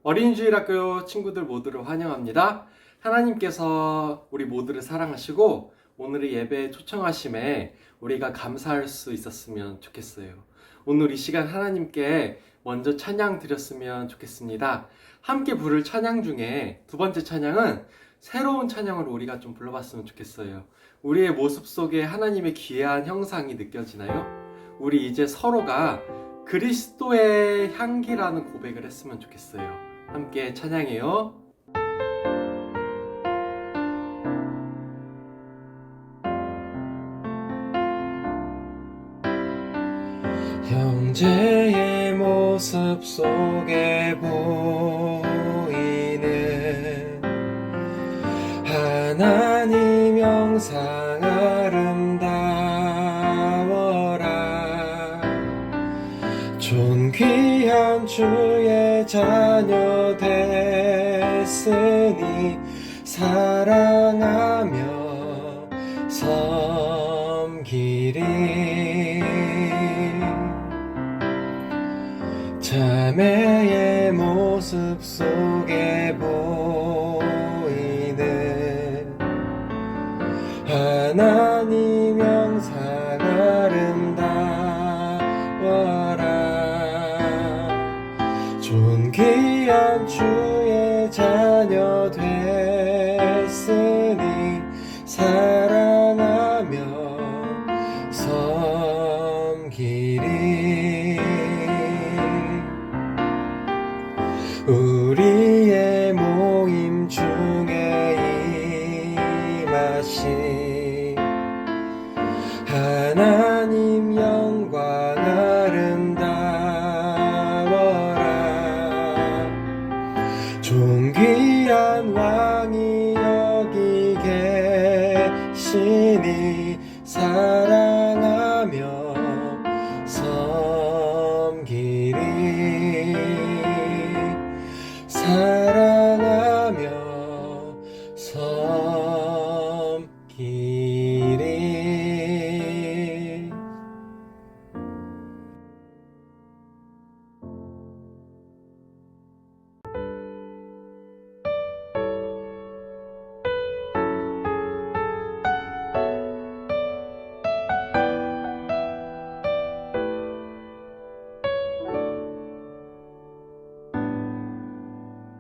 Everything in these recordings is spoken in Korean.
어린이주일학교 친구들 모두를 환영합니다. 하나님께서 우리 모두를 사랑하시고 오늘의 예배에 초청하심에 우리가 감사할 수 있었으면 좋겠어요. 오늘 이 시간 하나님께 먼저 찬양 드렸으면 좋겠습니다. 함께 부를 찬양 중에 두 번째 찬양은 새로운 찬양으로 우리가 좀 불러봤으면 좋겠어요. 우리의 모습 속에 하나님의 귀한 형상이 느껴지나요? 우리 이제 서로가 그리스도의 향기라는 고백을 했으면 좋겠어요. 함께 찬양해요. 형제의 모습 속에 보이는 하나님 형상 아름다워라. 존귀한 주의 자녀 됐으니 사랑하며 섬기리. 자매의 모습 속에 보이는 하나님 형상 아름다워라. 존귀한 주의 자녀 됐으니 사랑하며 섬기리. 우리의 모임 중에 임하신 하나님 영광 아름다워라. 존귀한 왕이 여기 계시니 사랑하며 섬기리. 사랑하며 섬기리.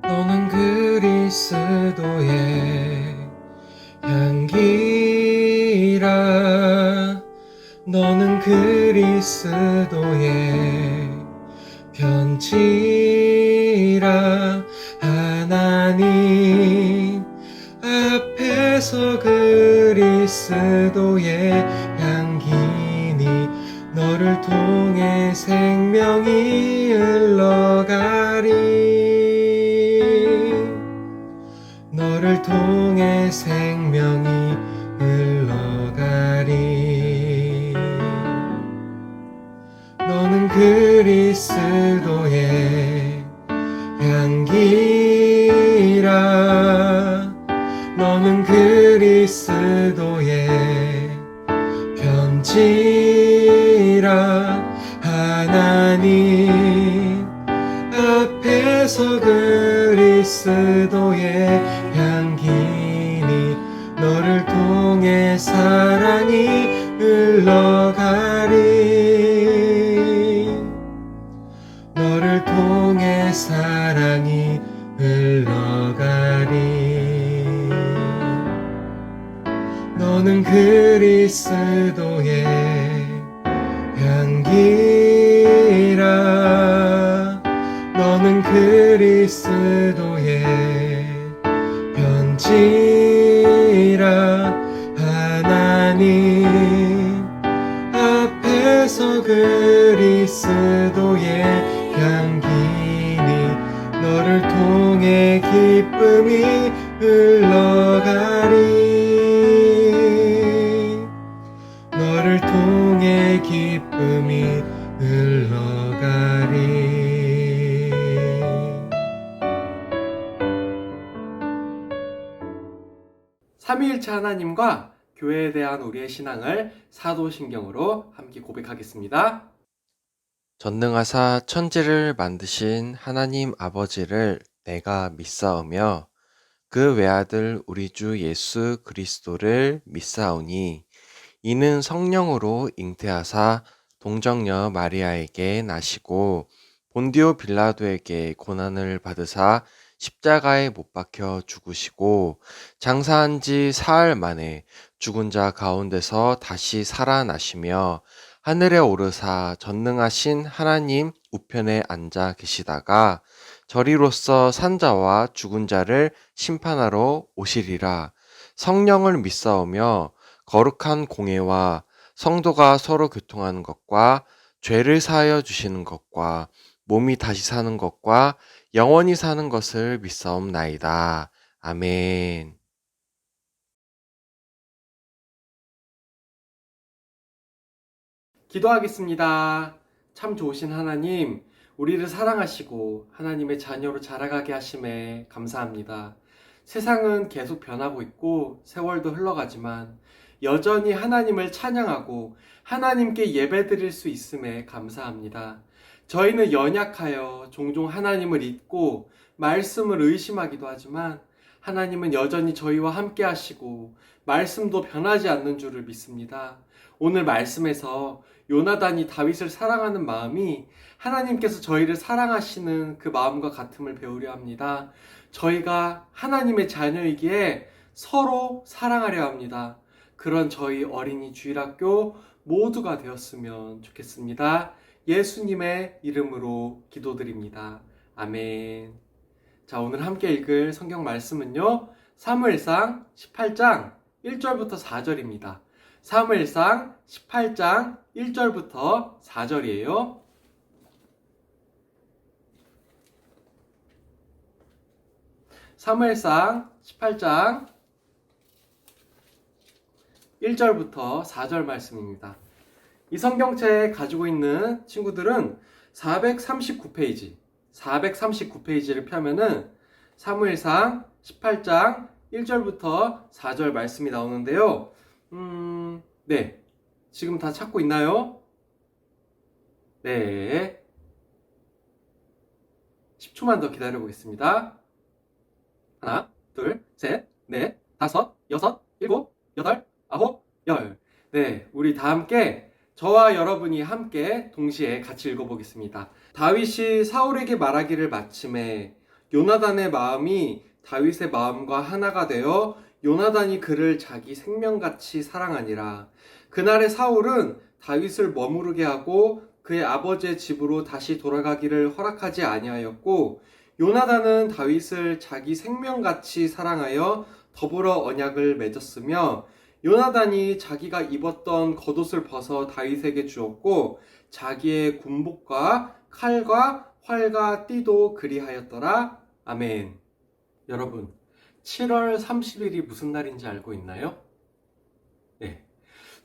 너는 그리스도의 향기라. 너는 그리스도의 편지라. 하나님 앞에서 그리스도의 향기니 너를 통해 생명이 흘러가리. 너를 통해 생명이 흘러가리. 너는 그리스도의 향기라. 너는 그리스도의 편지라. 하나님 앞에서 그리스도의 향기니 너를 통해 사랑이 흘러가리. 너를 통해 사랑이 흘러가리. 너는 그리스도의 향기라. 너는 그리스도의 편지라. 하나님 앞에서 그리스도의 향기니 너를 통해 기쁨이 흘러가리. 너를 통해 기쁨이 흘러가리. 삼위일체 하나님과 교회에 대한 우리의 신앙을 사도신경으로 함께 고백하겠습니다. 전능하사 천지를 만드신 하나님 아버지를 내가 믿사오며 그 외아들 우리 주 예수 그리스도를 믿사오니 이는 성령으로 잉태하사 동정녀 마리아에게 나시고 본디오 빌라도에게 고난을 받으사 십자가에 못 박혀 죽으시고 장사한 지 사흘 만에 죽은 자 가운데서 다시 살아나시며 하늘에 오르사 전능하신 하나님 우편에 앉아 계시다가 저리로서 산자와 죽은 자를 심판하러 오시리라. 성령을 믿사오며 거룩한 공예와 성도가 서로 교통하는 것과 죄를 사하여 주시는 것과 몸이 다시 사는 것과 영원히 사는 것을 믿사옵나이다. 아멘. 기도하겠습니다. 참 좋으신 하나님, 우리를 사랑하시고 하나님의 자녀로 자라가게 하심에 감사합니다. 세상은 계속 변하고 있고 세월도 흘러가지만 여전히 하나님을 찬양하고 하나님께 예배드릴 수 있음에 감사합니다. 저희는 연약하여 종종 하나님을 잊고 말씀을 의심하기도 하지만 하나님은 여전히 저희와 함께 하시고 말씀도 변하지 않는 줄을 믿습니다. 오늘 말씀에서 요나단이 다윗을 사랑하는 마음이 하나님께서 저희를 사랑하시는 그 마음과 같음을 배우려 합니다. 저희가 하나님의 자녀이기에 서로 사랑하려 합니다. 그런 저희 어린이 주일학교 모두가 되었으면 좋겠습니다. 예수님의 이름으로 기도드립니다. 아멘. 자, 오늘 함께 읽을 성경 말씀은요, 사무엘상 18장 1절부터 4절입니다. 사무엘상 18장 1절부터 4절이에요. 사무엘상 18장 1절부터 4절 말씀입니다. 이 성경책 가지고 있는 친구들은 439페이지를 펴면은 사무엘상 18장 1절부터 4절 말씀이 나오는데요. 네. 지금 다 찾고 있나요? 네. 10초만 더 기다려 보겠습니다. 하나, 둘, 셋, 넷, 다섯, 여섯, 일곱, 여덟, 아홉, 열. 네. 우리 다 함께, 저와 여러분이 함께 동시에 같이 읽어보겠습니다. 다윗이 사울에게 말하기를 마침에 요나단의 마음이 다윗의 마음과 하나가 되어 요나단이 그를 자기 생명같이 사랑하니라. 그날의 사울은 다윗을 머무르게 하고 그의 아버지의 집으로 다시 돌아가기를 허락하지 아니하였고, 요나단은 다윗을 자기 생명같이 사랑하여 더불어 언약을 맺었으며, 요나단이 자기가 입었던 겉옷을 벗어 다윗에게 주었고 자기의 군복과 칼과 활과 띠도 그리하였더라. 아멘. 여러분, 7월 30일이 무슨 날인지 알고 있나요? 네.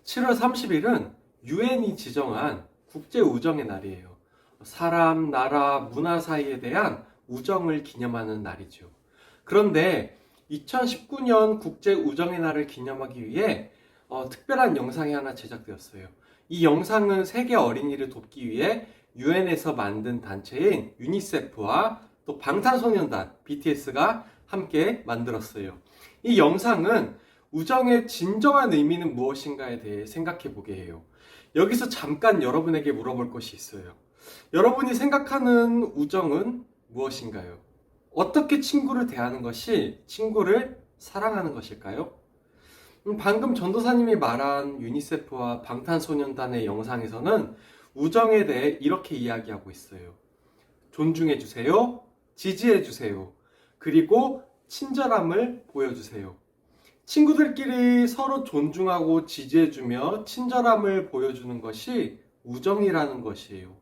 7월 30일은 유엔이 지정한 국제우정의 날이에요. 사람, 나라, 문화 사이에 대한 우정을 기념하는 날이죠. 그런데 2019년 국제우정의 날을 기념하기 위해 특별한 영상이 하나 제작되었어요. 이 영상은 세계 어린이를 돕기 위해 유엔에서 만든 단체인 유니세프와 또 방탄소년단 BTS가 함께 만들었어요. 이 영상은 우정의 진정한 의미는 무엇인가에 대해 생각해 보게 해요. 여기서 잠깐 여러분에게 물어볼 것이 있어요. 여러분이 생각하는 우정은 무엇인가요? 어떻게 친구를 대하는 것이 친구를 사랑하는 것일까요? 방금 전도사님이 말한 유니세프와 방탄소년단의 영상에서는 우정에 대해 이렇게 이야기하고 있어요. 존중해 주세요. 지지해 주세요. 그리고 친절함을 보여주세요. 친구들끼리 서로 존중하고 지지해주며 친절함을 보여주는 것이 우정이라는 것이에요.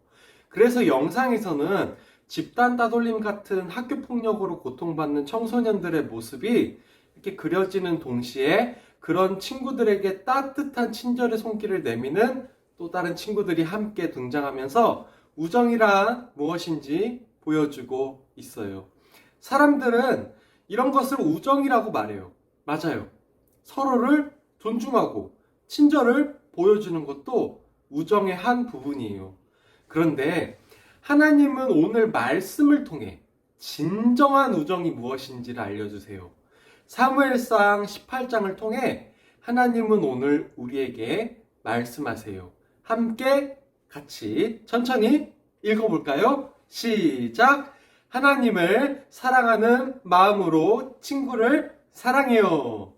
그래서 영상에서는 집단 따돌림 같은 학교 폭력으로 고통받는 청소년들의 모습이 이렇게 그려지는 동시에 그런 친구들에게 따뜻한 친절의 손길을 내미는 또 다른 친구들이 함께 등장하면서 우정이란 무엇인지 보여주고 있어요. 사람들은 이런 것을 우정이라고 말해요. 맞아요. 서로를 존중하고 친절을 보여주는 것도 우정의 한 부분이에요. 그런데 하나님은 오늘 말씀을 통해 진정한 우정이 무엇인지를 알려주세요. 사무엘상 18장을 통해 하나님은 오늘 우리에게 말씀하세요. 함께 같이 천천히 읽어볼까요? 시작! 하나님을 사랑하는 마음으로 친구를 사랑해요.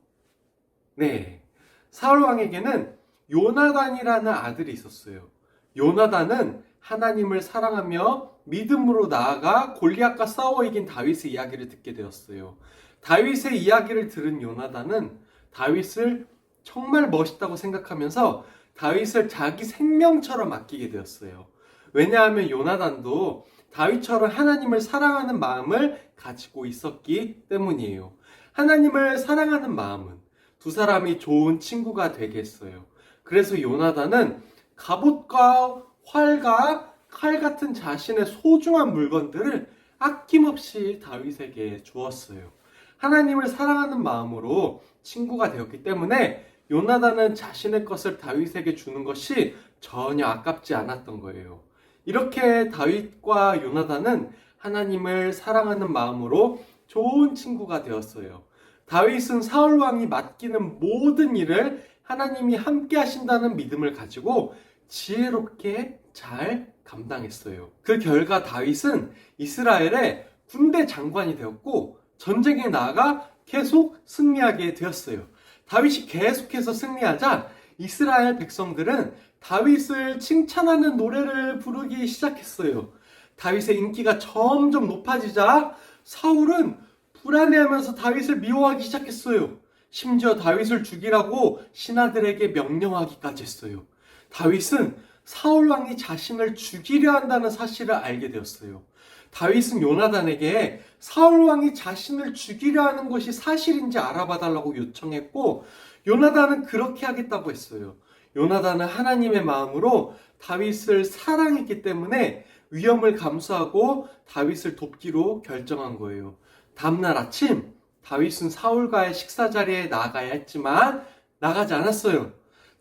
네, 사울왕에게는 요나단이라는 아들이 있었어요. 요나단은 하나님을 사랑하며 믿음으로 나아가 골리앗과 싸워 이긴 다윗의 이야기를 듣게 되었어요. 다윗의 이야기를 들은 요나단은 다윗을 정말 멋있다고 생각하면서 다윗을 자기 생명처럼 아끼게 되었어요. 왜냐하면 요나단도 다윗처럼 하나님을 사랑하는 마음을 가지고 있었기 때문이에요. 하나님을 사랑하는 마음은 두 사람이 좋은 친구가 되게 했어요. 그래서 요나단은 갑옷과 활과 칼 같은 자신의 소중한 물건들을 아낌없이 다윗에게 주었어요. 하나님을 사랑하는 마음으로 친구가 되었기 때문에 요나단은 자신의 것을 다윗에게 주는 것이 전혀 아깝지 않았던 거예요. 이렇게 다윗과 요나단은 하나님을 사랑하는 마음으로 좋은 친구가 되었어요. 다윗은 사울 왕이 맡기는 모든 일을 하나님이 함께 하신다는 믿음을 가지고 지혜롭게 잘 감당했어요. 그 결과 다윗은 이스라엘의 군대 장관이 되었고 전쟁에 나아가 계속 승리하게 되었어요. 다윗이 계속해서 승리하자 이스라엘 백성들은 다윗을 칭찬하는 노래를 부르기 시작했어요. 다윗의 인기가 점점 높아지자 사울은 불안해하면서 다윗을 미워하기 시작했어요. 심지어 다윗을 죽이라고 신하들에게 명령하기까지 했어요. 다윗은 사울 왕이 자신을 죽이려 한다는 사실을 알게 되었어요. 다윗은 요나단에게 사울 왕이 자신을 죽이려 하는 것이 사실인지 알아봐 달라고 요청했고 요나단은 그렇게 하겠다고 했어요. 요나단은 하나님의 마음으로 다윗을 사랑했기 때문에 위험을 감수하고 다윗을 돕기로 결정한 거예요. 다음날 아침 다윗은 사울과의 식사 자리에 나가야 했지만 나가지 않았어요.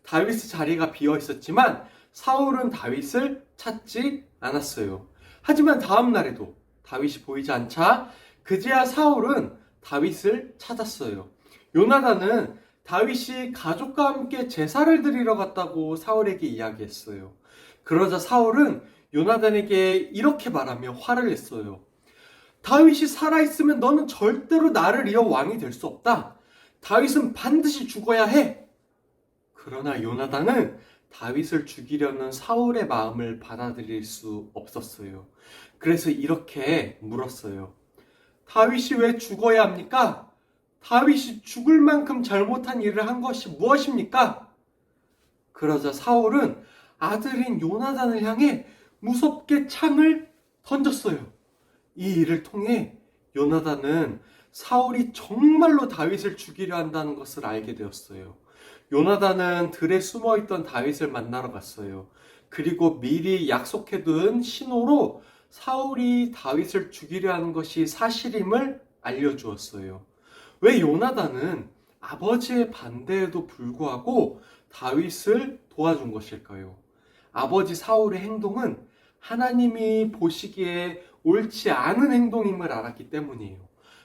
다윗의 자리가 비어 있었지만 사울은 다윗을 찾지 않았어요. 하지만 다음 날에도 다윗이 보이지 않자 그제야 사울은 다윗을 찾았어요. 요나단은 다윗이 가족과 함께 제사를 드리러 갔다고 사울에게 이야기했어요. 그러자 사울은 요나단에게 이렇게 말하며 화를 냈어요. 다윗이 살아있으면 너는 절대로 나를 이어 왕이 될 수 없다. 다윗은 반드시 죽어야 해. 그러나 요나단은 다윗을 죽이려는 사울의 마음을 받아들일 수 없었어요. 그래서 이렇게 물었어요. 다윗이 왜 죽어야 합니까? 다윗이 죽을 만큼 잘못한 일을 한 것이 무엇입니까? 그러자 사울은 아들인 요나단을 향해 무섭게 창을 던졌어요. 이 일을 통해 요나단은 사울이 정말로 다윗을 죽이려 한다는 것을 알게 되었어요. 요나단은 들에 숨어있던 다윗을 만나러 갔어요. 그리고 미리 약속해둔 신호로 사울이 다윗을 죽이려 하는 것이 사실임을 알려주었어요. 왜 요나단은 아버지의 반대에도 불구하고 다윗을 도와준 것일까요? 아버지 사울의 행동은 하나님이 보시기에 옳지 않은 행동임을 알았기 때문이에요.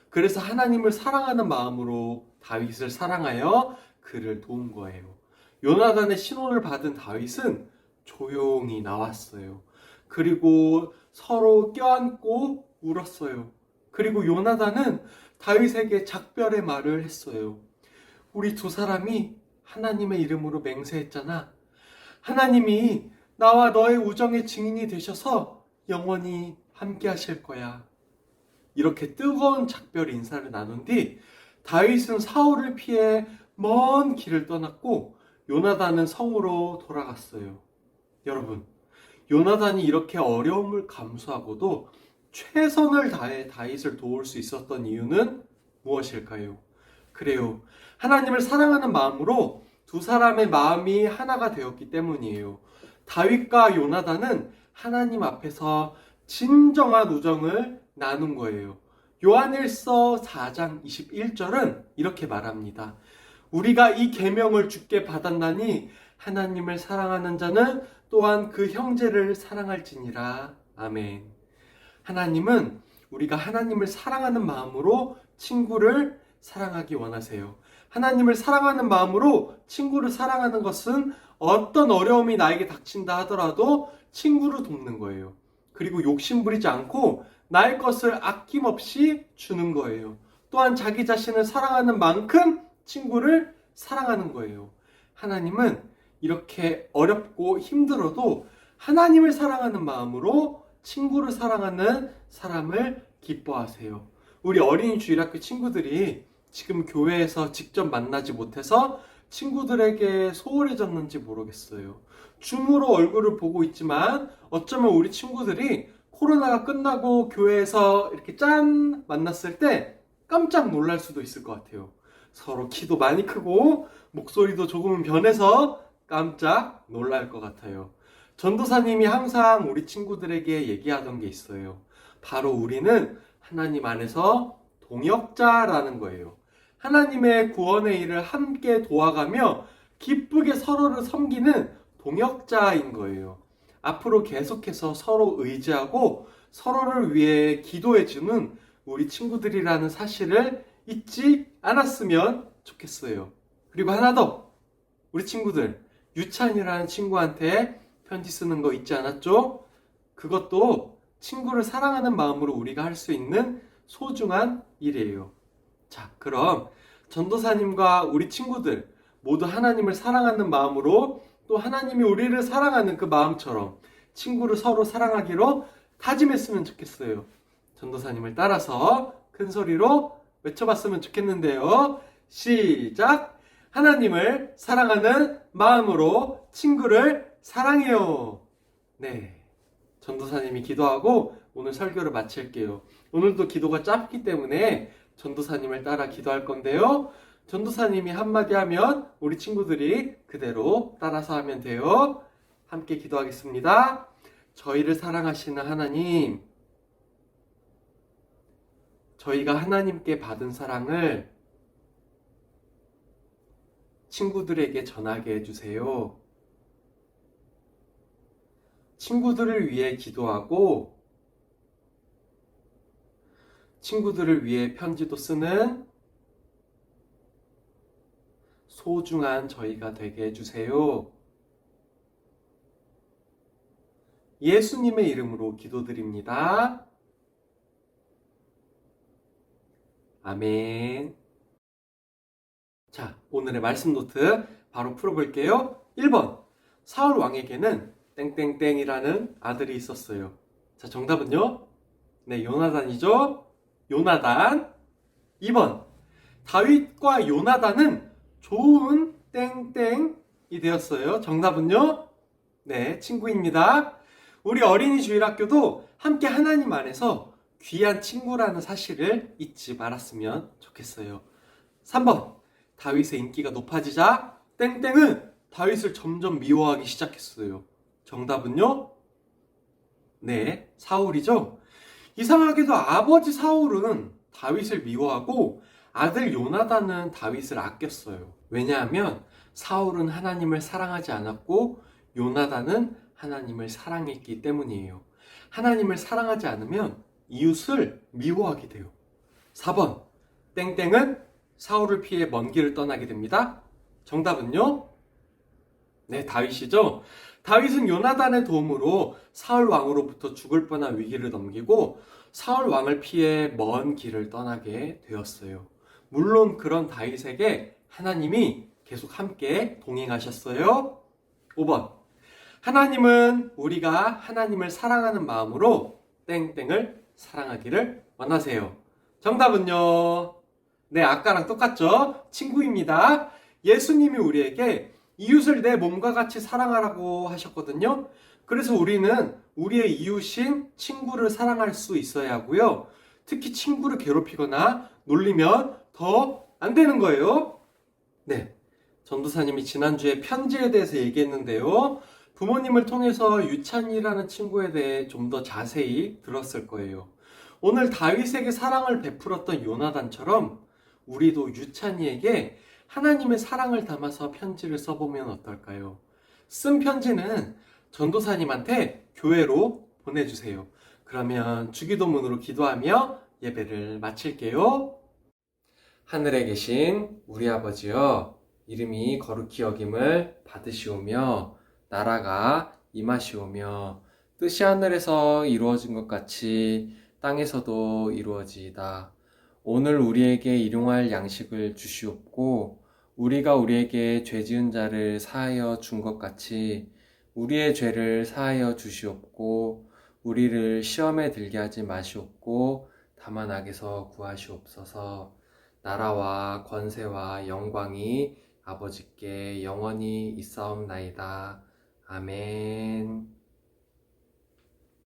그래서 하나님을 사랑하는 마음으로 다윗을 사랑하여 그를 도운 거예요. 요나단의 신호를 받은 다윗은 조용히 나왔어요. 그리고 서로 껴안고 울었어요. 그리고 요나단은 다윗에게 작별의 말을 했어요. 우리 두 사람이 하나님의 이름으로 맹세했잖아. 하나님이 나와 너의 우정의 증인이 되셔서 영원히 함께 하실 거야. 이렇게 뜨거운 작별 인사를 나눈 뒤 다윗은 사울을 피해 먼 길을 떠났고 요나단은 성으로 돌아갔어요. 여러분, 요나단이 이렇게 어려움을 감수하고도 최선을 다해 다윗을 도울 수 있었던 이유는 무엇일까요? 그래요. 하나님을 사랑하는 마음으로 두 사람의 마음이 하나가 되었기 때문이에요. 다윗과 요나단은 하나님 앞에서 진정한 우정을 나눈 거예요. 요한일서 4장 21절은 이렇게 말합니다. 우리가 이 계명을 주께 받았나니 하나님을 사랑하는 자는 또한 그 형제를 사랑할지니라. 아멘. 하나님은 우리가 하나님을 사랑하는 마음으로 친구를 사랑하기 원하세요. 하나님을 사랑하는 마음으로 친구를 사랑하는 것은 어떤 어려움이 나에게 닥친다 하더라도 친구를 돕는 거예요. 그리고 욕심부리지 않고 나의 것을 아낌없이 주는 거예요. 또한 자기 자신을 사랑하는 만큼 친구를 사랑하는 거예요. 하나님은 이렇게 어렵고 힘들어도 하나님을 사랑하는 마음으로 친구를 사랑하는 사람을 기뻐하세요. 우리 어린이 주일학교 친구들이 지금 교회에서 직접 만나지 못해서 친구들에게 소홀해졌는지 모르겠어요. 줌으로 얼굴을 보고 있지만 어쩌면 우리 친구들이 코로나가 끝나고 교회에서 이렇게 짠 만났을 때 깜짝 놀랄 수도 있을 것 같아요. 서로 키도 많이 크고 목소리도 조금은 변해서 깜짝 놀랄 것 같아요. 전도사님이 항상 우리 친구들에게 얘기하던 게 있어요. 바로 우리는 하나님 안에서 동역자라는 거예요. 하나님의 구원의 일을 함께 도와가며 기쁘게 서로를 섬기는 동역자인 거예요. 앞으로 계속해서 서로 의지하고 서로를 위해 기도해주는 우리 친구들이라는 사실을 잊지 않았으면 좋겠어요. 그리고 하나 더, 우리 친구들, 유찬이라는 친구한테 편지 쓰는 거 잊지 않았죠? 그것도 친구를 사랑하는 마음으로 우리가 할 수 있는 소중한 일이에요. 자, 그럼 전도사님과 우리 친구들 모두 하나님을 사랑하는 마음으로 또 하나님이 우리를 사랑하는 그 마음처럼 친구를 서로 사랑하기로 다짐했으면 좋겠어요. 전도사님을 따라서 큰 소리로 외쳐봤으면 좋겠는데요. 시작! 하나님을 사랑하는 마음으로 친구를 사랑해요. 네, 전도사님이 기도하고 오늘 설교를 마칠게요. 오늘도 기도가 짧기 때문에 전도사님을 따라 기도할 건데요. 전도사님이 한마디 하면 우리 친구들이 그대로 따라서 하면 돼요. 함께 기도하겠습니다. 저희를 사랑하시는 하나님, 저희가 하나님께 받은 사랑을 친구들에게 전하게 해주세요. 친구들을 위해 기도하고 친구들을 위해 편지도 쓰는 소중한 저희가 되게 해주세요. 예수님의 이름으로 기도드립니다. 아멘. 자, 오늘의 말씀 노트 바로 풀어볼게요. 1번, 사울 왕에게는 땡땡땡이라는 아들이 있었어요. 자, 정답은요? 네, 요나단이죠? 요나단. 2번, 다윗과 요나단은 좋은 땡땡이 되었어요. 정답은요? 네, 친구입니다. 우리 어린이 주일학교도 함께 하나님 안에서 귀한 친구라는 사실을 잊지 말았으면 좋겠어요. 3번, 다윗의 인기가 높아지자 땡땡은 다윗을 점점 미워하기 시작했어요. 정답은요? 네, 사울이죠? 이상하게도 아버지 사울은 다윗을 미워하고 아들 요나단은 다윗을 아꼈어요. 왜냐하면 사울은 하나님을 사랑하지 않았고 요나단은 하나님을 사랑했기 때문이에요. 하나님을 사랑하지 않으면 이웃을 미워하게 돼요. 4번, 땡땡은 사울을 피해 먼 길을 떠나게 됩니다. 정답은요? 네, 다윗이죠? 다윗은 요나단의 도움으로 사울 왕으로부터 죽을 뻔한 위기를 넘기고 사울 왕을 피해 먼 길을 떠나게 되었어요. 물론 그런 다윗에게 하나님이 계속 함께 동행하셨어요. 5번, 하나님은 우리가 하나님을 사랑하는 마음으로 땡땡을 사랑하기를 원하세요. 정답은요? 네, 아까랑 똑같죠? 친구입니다. 예수님이 우리에게 이웃을 내 몸과 같이 사랑하라고 하셨거든요. 그래서 우리는 우리의 이웃인 친구를 사랑할 수 있어야 하고요. 특히 친구를 괴롭히거나 놀리면 더 안 되는 거예요. 네, 전도사님이 지난주에 편지에 대해서 얘기했는데요. 부모님을 통해서 유찬이라는 친구에 대해 좀 더 자세히 들었을 거예요. 오늘 다윗에게 사랑을 베풀었던 요나단처럼 우리도 유찬이에게 하나님의 사랑을 담아서 편지를 써보면 어떨까요? 쓴 편지는 전도사님한테 교회로 보내주세요. 그러면 주기도문으로 기도하며 예배를 마칠게요. 하늘에 계신 우리 아버지여, 이름이 거룩히 여김을 받으시오며 나라가 임하시오며 뜻이 하늘에서 이루어진 것 같이 땅에서도 이루어지이다. 오늘 우리에게 일용할 양식을 주시옵고 우리가 우리에게 죄 지은 자를 사하여 준 것 같이 우리의 죄를 사하여 주시옵고 우리를 시험에 들게 하지 마시옵고 다만 악에서 구하시옵소서. 나라와 권세와 영광이 아버지께 영원히 있사옵나이다. 아멘.